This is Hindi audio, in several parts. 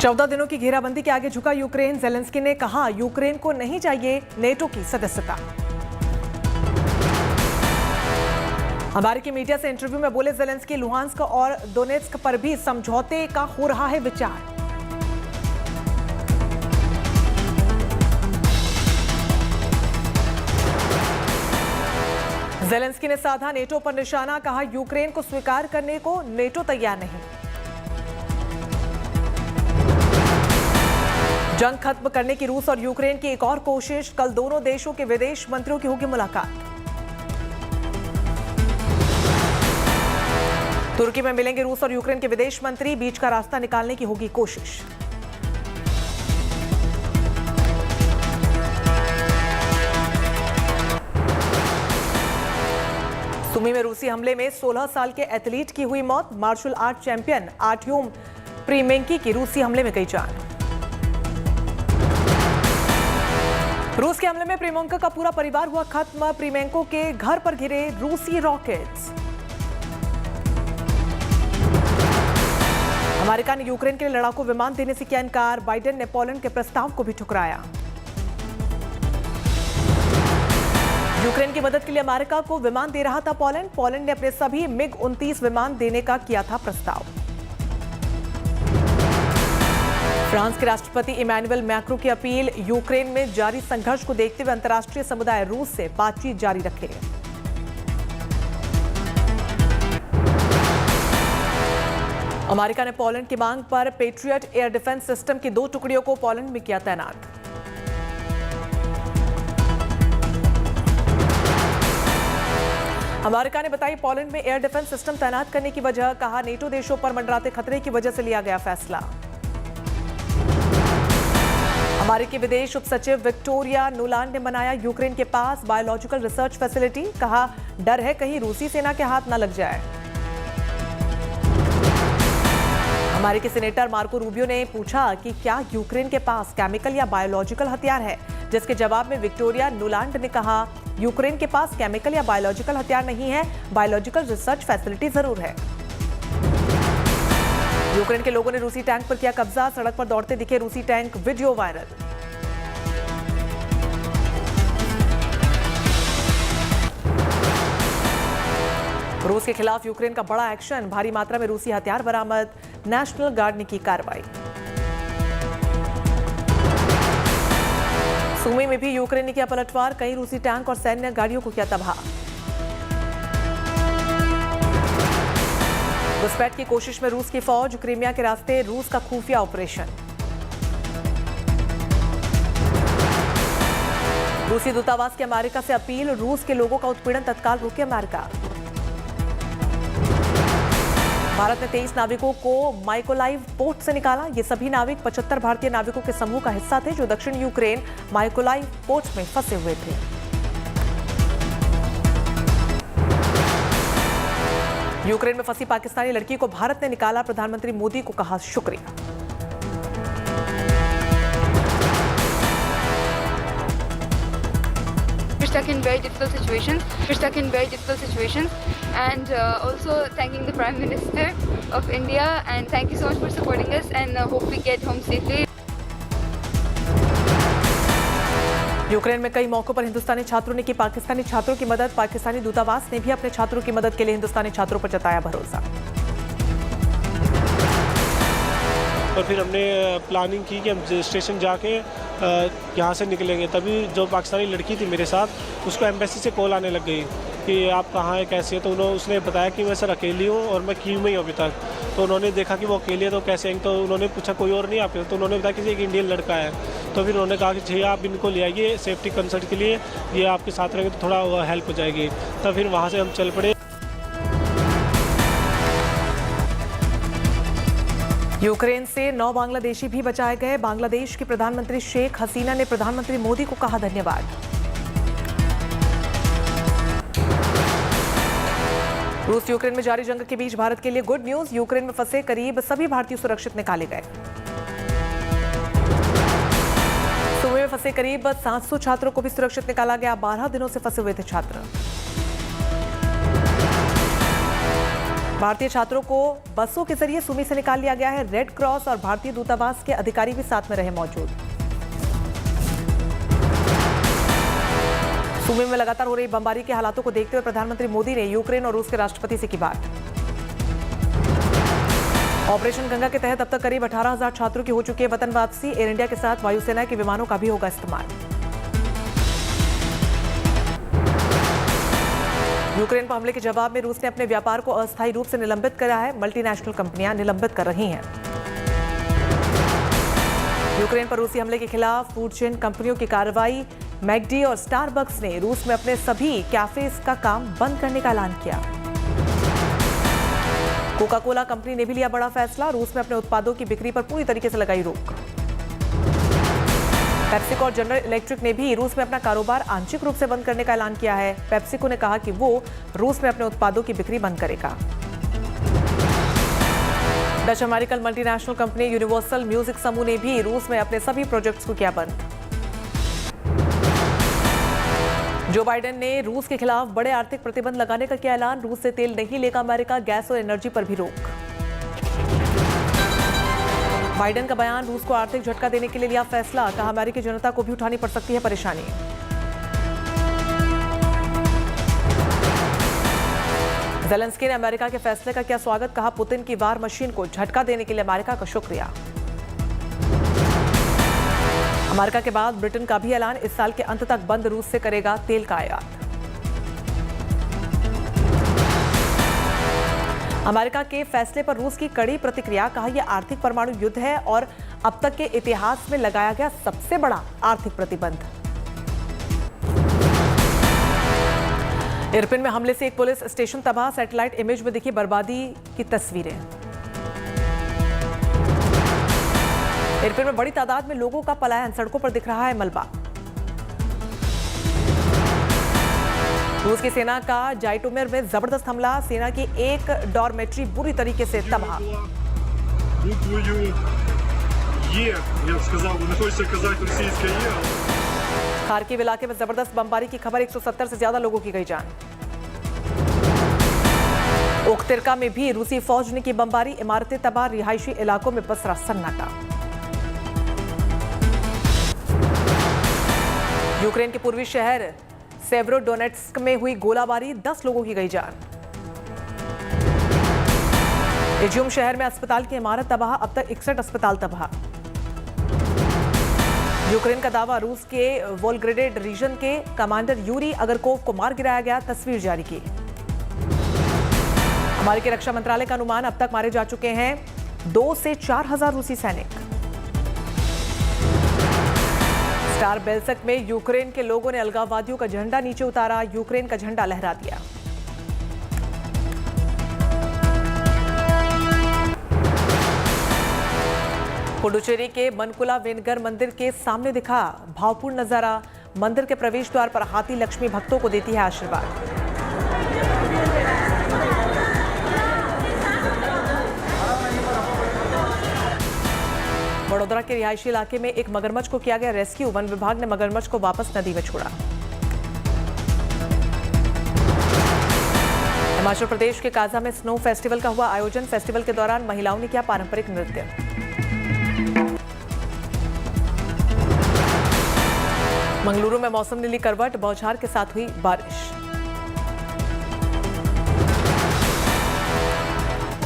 14 दिनों की घेराबंदी के आगे झुका यूक्रेन। ज़ेलेंस्की ने कहा यूक्रेन को नहीं चाहिए नेटो की सदस्यता। अमेरिकी मीडिया से इंटरव्यू में बोले ज़ेलेंस्की, लुहांस्क और दोनेत्स्क पर भी समझौते का हो रहा है विचार। ज़ेलेंस्की ने साधा नेटो पर निशाना, कहा यूक्रेन को स्वीकार करने को नेटो तैयार नहीं। जंग खत्म करने की रूस और यूक्रेन की एक और कोशिश, कल दोनों देशों के विदेश मंत्रियों की होगी मुलाकात। तुर्की में मिलेंगे रूस और यूक्रेन के विदेश मंत्री, बीच का रास्ता निकालने की होगी कोशिश। सुमी में रूसी हमले में 16 साल के एथलीट की हुई मौत। मार्शल आर्ट चैंपियन आर्ट्योम प्रीमेंकी की रूसी हमले में गई जान। रूस के हमले में प्रीमेंको का पूरा परिवार हुआ खत्म। प्रीमेंको के घर पर गिरे रूसी रॉकेट्स। अमेरिका ने यूक्रेन के लिए लड़ाकू विमान देने से किया इनकार। बाइडेन ने पोलैंड के प्रस्ताव को भी ठुकराया। यूक्रेन की मदद के लिए अमेरिका को विमान दे रहा था पोलैंड। पोलैंड ने अपने सभी मिग-29 विमान देने का किया था प्रस्ताव। फ्रांस के राष्ट्रपति इमैनुअल मैक्रों की अपील, यूक्रेन में जारी संघर्ष को देखते हुए अंतर्राष्ट्रीय समुदाय रूस से बातचीत जारी रखे। अमेरिका ने पोलैंड की मांग पर पेट्रियट एयर डिफेंस सिस्टम की 2 टुकड़ियों को पोलैंड में किया तैनात। अमेरिका ने बताई पोलैंड में एयर डिफेंस सिस्टम तैनात करने की वजह, कहा नेटो देशों पर मंडराते खतरे की वजह से लिया गया फैसला। अमेरिकी विदेश उप सचिव विक्टोरिया नुलांड ने मनाया यूक्रेन के पास बायोलॉजिकल रिसर्च फैसिलिटी, कहा डर है कहीं रूसी सेना के हाथ न लग जाए। अमेरिकी सेनेटर मार्को रूबियो ने पूछा कि क्या यूक्रेन के पास केमिकल या बायोलॉजिकल हथियार है, जिसके जवाब में विक्टोरिया नुलांड ने कहा यूक्रेन के पास केमिकल या बायोलॉजिकल हथियार नहीं है, बायोलॉजिकल रिसर्च फैसिलिटी जरूर है। यूक्रेन के लोगों ने रूसी टैंक पर किया कब्जा, सड़क पर दौड़ते दिखे रूसी टैंक, वीडियो वायरल। रूस के खिलाफ यूक्रेन का बड़ा एक्शन, भारी मात्रा में रूसी हथियार बरामद, नेशनल गार्ड ने की कार्रवाई। सुमी में भी यूक्रेन ने किया पलटवार, कई रूसी टैंक और सैन्य गाड़ियों को किया तबाह। घुसपैठ की कोशिश में रूस की फौज, क्रीमिया के रास्ते रूस का खुफिया ऑपरेशन। रूसी दूतावास की अमेरिका से अपील, रूस के लोगों का उत्पीड़न तत्काल रोके अमेरिका। भारत ने 23 नाविकों को माइकोलाइव पोर्ट से निकाला। ये सभी नाविक 75 भारतीय नाविकों के समूह का हिस्सा थे, जो दक्षिण यूक्रेन माइकोलाइव पोर्ट में फंसे हुए थे। यूक्रेन में फंसी पाकिस्तानी लड़की को भारत ने निकाला, प्रधानमंत्री मोदी को कहा शुक्रिया। Stuck in very difficult situations, and also thanking the Prime Minister of India, and thank you so much for supporting us, and hope we get home safely. Ukraine में कई मौकों पर हिंदुस्तानी छात्रों ने की पाकिस्तानी छात्रों की मदद। पाकिस्तानी दूतावास ने भी अपने छात्रों की मदद के लिए हिंदुस्तानी छात्रों पर जताया भरोसा। और फिर हमने प्लानिंग की कि हम स्टेशन जाके यहाँ से निकलेंगे। तभी जो पाकिस्तानी लड़की थी मेरे साथ, उसको एम्बेसी से कॉल आने लग गई कि आप कहाँ हैं, कैसे हैं। तो उसने बताया कि मैं सर अकेली हूँ और मैं कीव में ही अभी तक। तो उन्होंने देखा कि वो अकेली है, तो कैसे हैं। तो उन्होंने पूछा कोई और नहीं आपके, तो उन्होंने बताया कि एक इंडियन लड़का है। तो फिर उन्होंने कहा कि जी आप इनको ले आइए सेफ्टी कंसर्ट के लिए, ये आपके साथ रहेंगे तो थोड़ा हेल्प हो जाएगी। तब फिर वहाँ से हम चल पड़े। यूक्रेन से 9 बांग्लादेशी भी बचाए गए। बांग्लादेश की प्रधानमंत्री शेख हसीना ने प्रधानमंत्री मोदी को कहा धन्यवाद। रूस यूक्रेन में जारी जंग के बीच भारत के लिए गुड न्यूज, यूक्रेन में फंसे करीब सभी भारतीय सुरक्षित निकाले गए। सुमी में फंसे करीब 700 छात्रों को भी सुरक्षित निकाला गया। 12 दिनों से फंसे हुए थे छात्र। भारतीय छात्रों को बसों के जरिए सुमी से निकाल लिया गया है। रेड क्रॉस और भारतीय दूतावास के अधिकारी भी साथ में रहे मौजूद। सुमी में लगातार हो रही बमबारी के हालातों को देखते हुए प्रधानमंत्री मोदी ने यूक्रेन और रूस के राष्ट्रपति से की बात। ऑपरेशन गंगा के तहत अब तक करीब 18,000 छात्रों की हो चुकी है वतन वापसी। एयर इंडिया के साथ वायुसेना के विमानों का भी होगा इस्तेमाल। यूक्रेन पर हमले के जवाब में रूस ने अपने व्यापार को अस्थायी रूप से निलंबित करा है। मल्टीनेशनल कंपनियां निलंबित कर रही हैं। यूक्रेन पर रूसी हमले के खिलाफ फूड चेन कंपनियों की कार्रवाई। मैकडी और स्टारबक्स ने रूस में अपने सभी कैफेज का काम बंद करने का ऐलान किया। कोका कोला कंपनी ने भी लिया बड़ा फैसला। रूस में अपने उत्पादों की बिक्री पर पूरी तरीके से लगाई रोक। पेप्सिको और जनरल इलेक्ट्रिक ने भी रूस में अपना कारोबार आंशिक रूप से बंद करने का ऐलान किया है। पेप्सिको ने कहा कि वो रूस में अपने उत्पादों की बिक्री बंद करेगा। Dutch American multinational company universal music समूह ने भी रूस में अपने सभी प्रोजेक्ट्स को किया बंद। जो बाइडेन ने रूस के खिलाफ बड़े आर्थिक प्रतिबंध लगाने का किया ऐलान। रूस से तेल नहीं लेगा अमेरिका, गैस और एनर्जी पर भी रोक। बाइडेन का बयान, रूस को आर्थिक झटका देने के लिए लिया फैसला। कहा अमेरिकी जनता को भी उठानी पड़ सकती है परेशानी। ज़ेलेंस्की ने अमेरिका के फैसले का किया स्वागत। कहा पुतिन की वार मशीन को झटका देने के लिए अमेरिका का शुक्रिया। अमेरिका के बाद ब्रिटेन का भी ऐलान। इस साल के अंत तक बंद रूस से करेगा तेल का आयात। अमेरिका के फैसले पर रूस की कड़ी प्रतिक्रिया। कहा यह आर्थिक परमाणु युद्ध है और अब तक के इतिहास में लगाया गया सबसे बड़ा आर्थिक प्रतिबंध। इरपिन में हमले से एक पुलिस स्टेशन तबाह। सैटेलाइट इमेज में दिखी बर्बादी की तस्वीरें। इरपिन में बड़ी तादाद में लोगों का पलायन। सड़कों पर दिख रहा है मलबा। रूस की सेना का जाइटोमिर में जबरदस्त हमला। सेना की एक डॉर्मेट्री बुरी तरीके से तबाह। खार्किव इलाके में जबरदस्त बमबारी की खबर। 170 से ज्यादा लोगों की गई जान। ओख्तिरका में भी रूसी फौज ने की बमबारी। इमारतें तबाह। रिहायशी इलाकों में पसरा सन्नाटा। यूक्रेन के पूर्वी शहर सेवरोडोनेट्स्क में हुई गोलाबारी। 10 लोगों की गई जान। इज्यूम शहर में अस्पताल की इमारत तबाह। अब तक 61 अस्पताल तबाह। यूक्रेन का दावा, रूस के वोल्गोग्रेड रीजन के कमांडर यूरी अगरकोव को मार गिराया गया। तस्वीर जारी की। अमेरिकी रक्षा मंत्रालय का अनुमान, अब तक मारे जा चुके हैं 2 से 4,000 रूसी सैनिक। स्टार बेल्सक में यूक्रेन के लोगों ने अलगाववादियों का झंडा नीचे उतारा। यूक्रेन का झंडा लहरा दिया। पुडुचेरी के मनकुला वेनगर मंदिर के सामने दिखा भावपूर्ण नजारा। मंदिर के प्रवेश द्वार पर हाथी लक्ष्मी भक्तों को देती है आशीर्वाद। वडोदरा के रिहायशी इलाके में एक मगरमच्छ को किया गया रेस्क्यू। वन विभाग ने मगरमच्छ को वापस नदी में छोड़ा। हिमाचल प्रदेश के काजा में स्नो फेस्टिवल का हुआ आयोजन। फेस्टिवल के दौरान महिलाओं ने किया पारंपरिक नृत्य। मंगलुरु में मौसम ने ली करवट। बौछार के साथ हुई बारिश।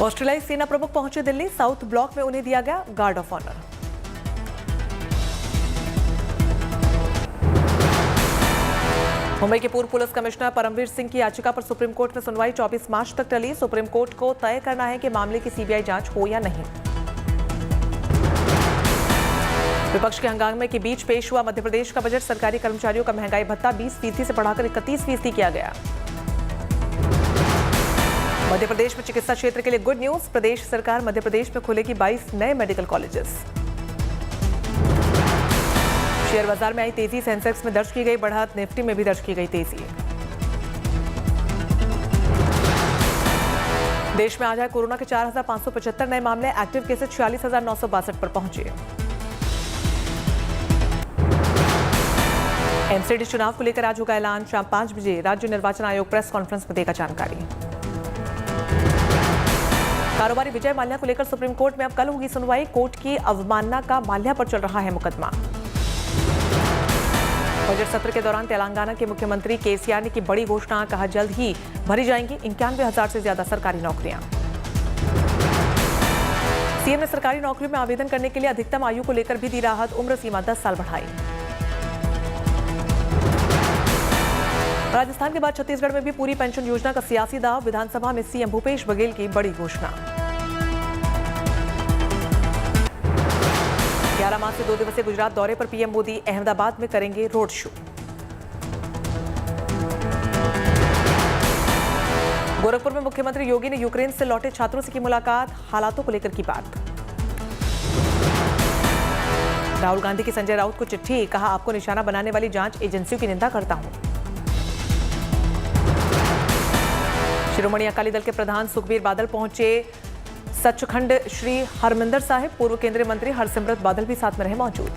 ऑस्ट्रेलियाई सेना प्रमुख पहुंचे दिल्ली। साउथ ब्लॉक में उन्हें दिया गया गार्ड ऑफ ऑनर। मुंबई के पूर्व पुलिस कमिश्नर परमवीर सिंह की याचिका पर सुप्रीम कोर्ट में सुनवाई 24 मार्च तक टली। सुप्रीम कोर्ट को तय करना है कि मामले की सीबीआई जांच हो या नहीं। विपक्ष के हंगामे के बीच पेश हुआ मध्य प्रदेश का बजट। सरकारी कर्मचारियों का महंगाई भत्ता 20% से बढ़ाकर 31% किया गया। मध्य प्रदेश में चिकित्सा क्षेत्र के लिए गुड न्यूज। प्रदेश सरकार मध्य प्रदेश में खुलेगी 22 नए मेडिकल कॉलेजेस। शेयर बाजार में आई तेजी। सेंसेक्स में दर्ज की गई बढ़त। निफ्टी में भी दर्ज की गई तेजी। देश में आज है कोरोना के 4,575 नए मामले। एक्टिव केसेस 46,962 पर पहुंचे। एमसीडी चुनाव को लेकर आज होगा ऐलान। शाम 5 बजे राज्य निर्वाचन आयोग प्रेस कॉन्फ्रेंस में देगा जानकारी। कारोबारी विजय माल्या को लेकर सुप्रीम कोर्ट में अब कल होगी सुनवाई। कोर्ट की अवमानना का माल्या पर चल रहा है मुकदमा। बजट सत्र के दौरान तेलंगाना के मुख्यमंत्री केसीआर ने की बड़ी घोषणा, कहा जल्द ही भरी जाएंगी 91,000 से ज्यादा सरकारी नौकरियां। सीएम ने सरकारी नौकरी में आवेदन करने के लिए अधिकतम आयु को लेकर भी दी राहत, उम्र सीमा 10 साल बढ़ाई। राजस्थान के बाद छत्तीसगढ़ में भी पूरी पेंशन योजना का सियासी दांव, विधानसभा में सीएम भूपेश बघेल की बड़ी घोषणा। 11 मार्च से 2 दिवसीय गुजरात दौरे पर पीएम मोदी अहमदाबाद में करेंगे रोड शो। गोरखपुर में मुख्यमंत्री योगी ने यूक्रेन से लौटे छात्रों से की मुलाकात, हालातों को लेकर की बात। राहुल गांधी की संजय राउत को चिट्ठी, कहा आपको निशाना बनाने वाली जांच एजेंसियों की निंदा करता हूं। शिरोमणि अकाली दल के प्रधान सुखबीर बादल पहुंचे सचखंड श्री हरमिंदर साहिब, पूर्व केंद्रीय मंत्री हरसिमरत बादल भी साथ में रहे मौजूद।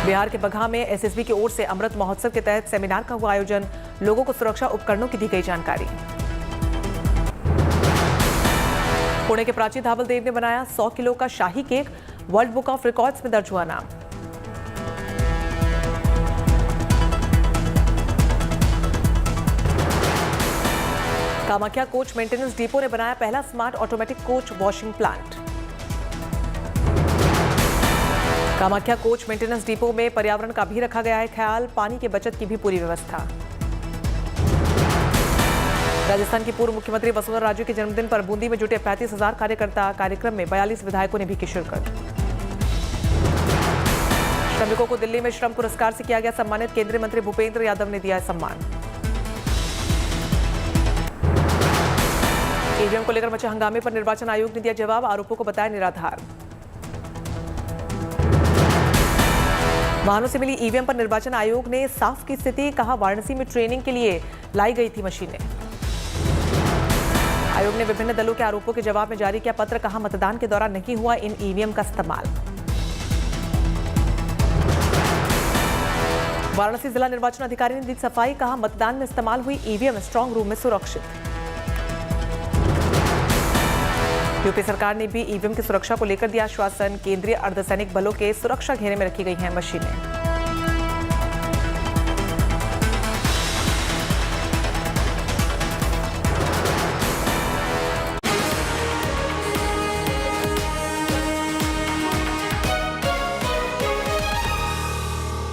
बिहार के बगहा में एसएसबी की ओर से अमृत महोत्सव के तहत सेमिनार का हुआ आयोजन, लोगों को सुरक्षा उपकरणों की दी गई जानकारी। पुणे के प्राची धावल देव ने बनाया 100 किलो का शाही cake, world book of records में दर्ज हुआ नाम। कामाख्या कोच मेंटेनेंस डिपो ने बनाया पहला smart automatic coach washing plant. Kamakhya coach maintenance depot में पर्यावरण का भी रखा गया है ख्याल, पानी की बचत की भी पूरी व्यवस्था। राजस्थान की पूर्व मुख्यमंत्री वसुंधरा राजे के जन्मदिन पर बूंदी में जुटे 35,000 कार्यकर्ता, कार्यक्रम में 42 विधायकों ने भी की शिरकत। श्रमिकों को दिल्ली में श्रम पुरस्कार से किया गया सम्मानित, केंद्रीय मंत्री भूपेंद्र यादव ने दिया सम्मान। ईवीएम को लेकर मचे हंगामे पर निर्वाचन आयोग ने दिया जवाब, आरोपों को बताया निराधार। वाहनों से मिली ईवीएम पर निर्वाचन आयोग ने साफ की स्थिति, कहा वाराणसी में ट्रेनिंग के लिए लाई गई थी मशीनें। आयोग ने विभिन्न दलों के आरोपों के जवाब में जारी किया पत्र, कहा मतदान के दौरान नहीं हुआ इन ईवीएम का इस्तेमाल। वाराणसी जिला निर्वाचन अधिकारी ने दी सफाई, कहा मतदान में इस्तेमाल हुई ईवीएम स्ट्रांग रूम में सुरक्षित। यूपी सरकार ने भी ईवीएम की सुरक्षा को लेकर दिया आश्वासन, केंद्रीय अर्धसैनिक बलों के सुरक्षा घेरे में रखी गई हैं मशीनें।